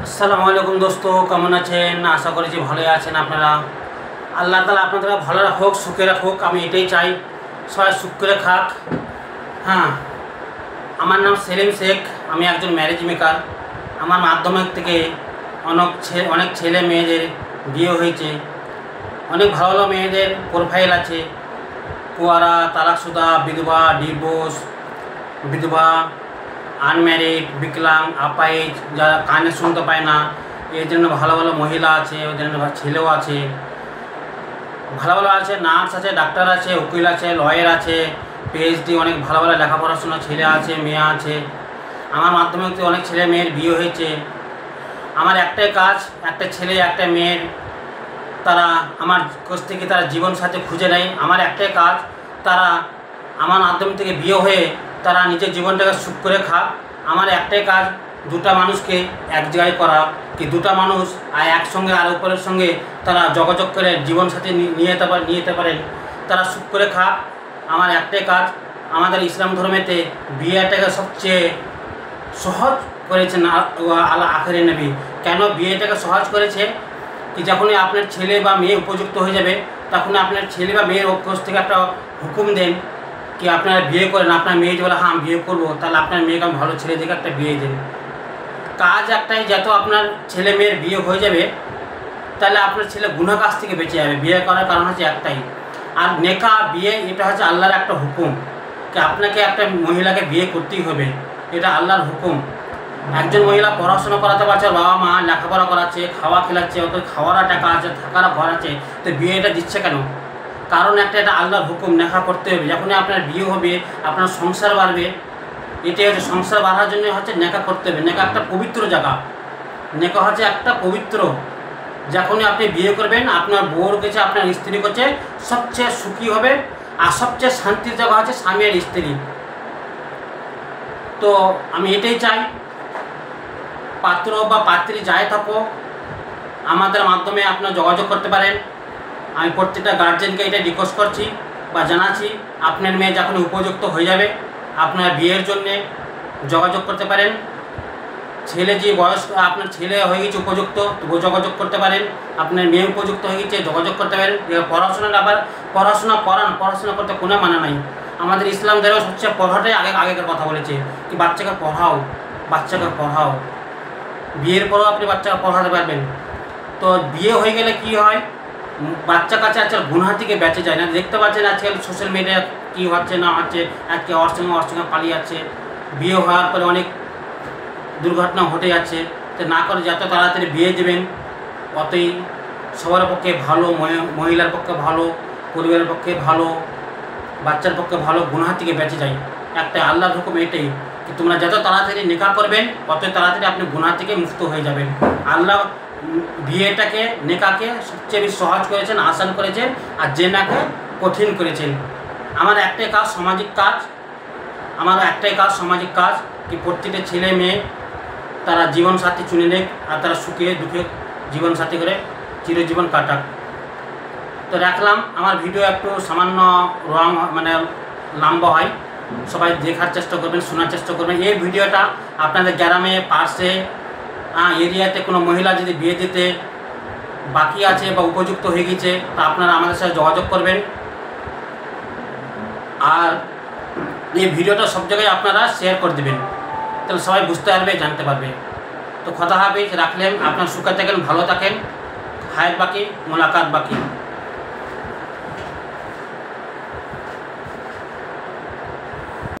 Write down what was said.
আসসালামু আলাইকুম দোস্ত, কেমন আছেন? আশা করি যে ভালোই আছেন আপনারা। আল্লাহ তাআলা আপনাদের ভালো রাখুক, সুখে রাখুক, আমি এটাই চাই। সবাই সুখ করে খাক। হ্যাঁ, আমার নাম সেলিম শেখ, আমি একজন ম্যারেজ মেকার। আমার মাধ্যমিক থেকে অনেক ছেলে মেয়েদের বিয়ে হয়েছে। অনেক ভালো ভালো মেয়েদের প্রোফাইল আছে, কুয়ারা, তালাকশুদা, বিধবা, ডিভোর্স, বিধবা, আনম্যারিড, বিকলাং, আপাইজ, যারা কানে শুনতে পায় না, এর জন্য ভালো ভালো মহিলা আছে, ওই জন্য ছেলেও আছে, ভালো ভালো আছে, নার্স আছে, ডাক্তার আছে, উকিল আছে, লয়ার আছে, পিএইচডি, অনেক ভালো ভালো লেখাপড়াশোনা ছেলে আছে, মেয়ে আছে। আমার মাধ্যমে অনেক ছেলে মেয়ের বিয়ে হয়েছে। আমার একটাই কাজ, একটা ছেলে একটা মেয়ের তারা আমার কাছ থেকে তারা জীবনসাথী খুঁজে নেয়। আমার একটাই কাজ, তারা আমার মাধ্যম থেকে বিয়ে হয়ে তারা নিজের জীবনটাকে সুখ করে খাক। আমার একটাই কাজ, দুটা মানুষকে এক জায়গায় করা, কি দুটা মানুষ আর একসঙ্গে আর উপরের সঙ্গে তারা যোগাযোগ করে জীবনসাথী নিয়ে যেতে পারেন, তারা সুখ করে খাক। আমার একটাই কাজ, আমাদের ইসলাম ধর্মেতে বিয়েটাকে সবচেয়ে সহজ করেছেন আল্লাহ আখেরি নবী। কেন বিয়েটাকে সহজ করেছে? কি যখনই আপনার ছেলে বা মেয়ে উপযুক্ত হয়ে যাবে, তখন আপনার ছেলে বা মেয়ের কাছ থেকে একটা হুকুম দেন কি আপনারা বিয়ে করেন। আপনার মেয়ে বলে হ্যাঁ বিয়ে করবো, তাহলে আপনার মেয়েকে আমি ভালো ছেলে দেখে একটা বিয়ে দেন। কাজ একটাই, যত আপনার ছেলে মেয়ের বিয়ে হয়ে যাবে, তাহলে আপনার ছেলে গুনাহ কাজ থেকে বেঁচে যাবে। বিয়ে করার কারণ হচ্ছে একটাই। আর নেকা বিয়ে, এটা হচ্ছে আল্লাহর একটা হুকুম, কি আপনাকে একটা মহিলাকে বিয়ে করতেই হবে, এটা আল্লাহর হুকুম। একজন মহিলা পড়াশোনা করাতে পারছে, বাবা মা লেখাপড়া করাচ্ছে, খাওয়া খেলাচ্ছে, অত খাওয়ার টাকা আছে, থাকার ঘর আছে, তো বিয়েটা দিচ্ছে কেন? কারণ একটা, এটা আল্লাহর হুকুম, নেশা করতে হবে। যখনই আপনার বিয়ে হবে, আপনার সংসার বাড়বে। এটাই হচ্ছে সংসার বাড়ার জন্য হচ্ছে নেকা করতে হবে। নেকা একটা পবিত্র জায়গা, নেকা হচ্ছে একটা পবিত্র। যখনই আপনি বিয়ে করবেন, আপনার বউর কাছে, আপনার স্ত্রীর কাছে সবচেয়ে সুখী হবে। আর সবচেয়ে শান্তির জায়গা হচ্ছে স্বামী আর স্ত্রী। তো আমি এটাই চাই, পাত্র বা পাত্রী যাই থাকো, আমাদের মাধ্যমে আপনারা যোগাযোগ করতে পারেন। আমি প্রত্যেকটা গার্জেনকে এটা রিকোয়েস্ট করছি বা জানাচ্ছি, আপনার মেয়ে যখন উপযুক্ত হয়ে যাবে, আপনার বিয়ের জন্যে যোগাযোগ করতে পারেন। ছেলে যে বয়স, আপনার ছেলে হয়ে গেছে উপযুক্ত, যোগাযোগ করতে পারেন। আপনার মেয়ে উপযুক্ত হয়ে গেছে, যোগাযোগ করতে পারেন। পড়াশোনার আবার পড়াশোনা করান, পড়াশোনা করতে কোনো মানা নাই। আমাদের ইসলাম ধর্ম সবচেয়ে পড়াটাই আগেকার কথা বলেছে, কি বাচ্চাকে পড়াও, বাচ্চাকে পড়াও। বিয়ের পরেও আপনি বাচ্চাকে পড়াতে পারবেন। তো বিয়ে হয়ে গেলে কি হয়, বাচ্চা কাছে আজকাল গুনাহ থেকে বেঁচে যায় না। দেখতে পাচ্ছেন আজকাল সোশ্যাল মিডিয়া কী হচ্ছে না হচ্ছে, আজকে ওর সঙ্গে পালিয়ে যাচ্ছে। বিয়ে হওয়ার পরে অনেক দুর্ঘটনা ঘটে যাচ্ছে। তো না করে যত তাড়াতাড়ি বিয়ে দেবেন, অতই সবার পক্ষে ভালো, মহিলার পক্ষে ভালো, পরিবারের পক্ষে ভালো, বাচ্চার পক্ষে ভালো, গুনাহ থেকে বেঁচে যায়। একটা আল্লাহর হুকুম এটাই, কি তোমরা যত তাড়াতাড়ি নিকাহ করবেন, ততই তাড়াতাড়ি আপনি গুনাহ থেকে মুক্ত হয়ে যাবেন। আল্লাহ বিয়েটাকে, নেকাকে সবচেয়ে বেশি সহজ করেছেন, আসান করেছেন, আর জেনাকে কঠিন করেছেন। আমার একটাই কাজ, সামাজিক কাজ। আমার একটাই কাজ, সামাজিক কাজ, কি প্রত্যেকটা ছেলে মেয়ে তারা জীবনসাথী চুনে নেক, আর তারা সুখে দুঃখে জীবনসাথী করে চিরজীবন কাটাক। তো রাখলাম, আমার ভিডিও একটু সামান্য রং লম্বা হয়, সবাই দেখার চেষ্টা করবেন, শোনার চেষ্টা করবেন। এই ভিডিওটা আপনাদের গ্রামে, পাশে এরিয়াতে কোনো মহিলা যদি বিয়ে দিতে বাকি আছে বা উপযুক্ত হয়ে গেছে, তা আপনারা আমাদের সাথে যোগাযোগ করবেন। আর এই ভিডিওটা সব জায়গায় আপনারা শেয়ার করে দেবেন, তাহলে সবাই বুঝতে পারবে, জানতে পারবে। তো কথা হবে, রাখলেন। আপনার সুখে থাকেন, ভালো থাকেন। হায়াত বাকি, মোলাকাত বাকি।